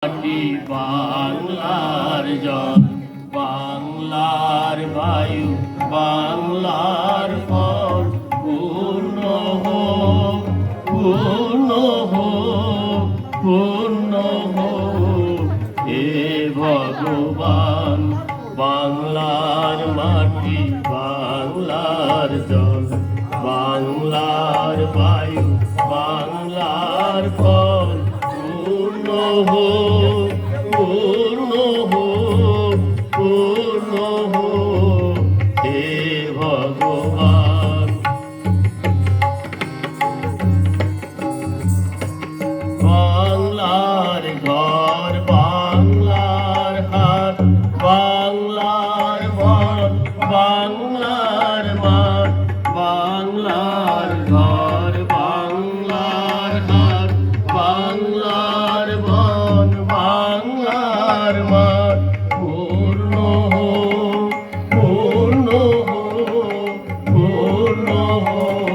মাটি বাংলার জল, বাংলার বায়ু, বাংলার ফল, পূর্ণ হোক, পূর্ণ হোক, পূর্ণ হোক হে ভগবান। বাংলার মাটি, বাংলার জল, বাংলার বায়ু, বাংলার ফল, পূর্ণ হোক, পূর্ণ হোক, পূর্ণ হোক হে ভগবান। বাংলার ঘর, বাংলার হাট, বাংলার বন, বাংলার মাঠ, বাংলার ঘর, বাংলার হাট, বাংলার বন, বাংলার মাঠ, পূর্ণ হোক, পূর্ণ হোক, পূর্ণ হোক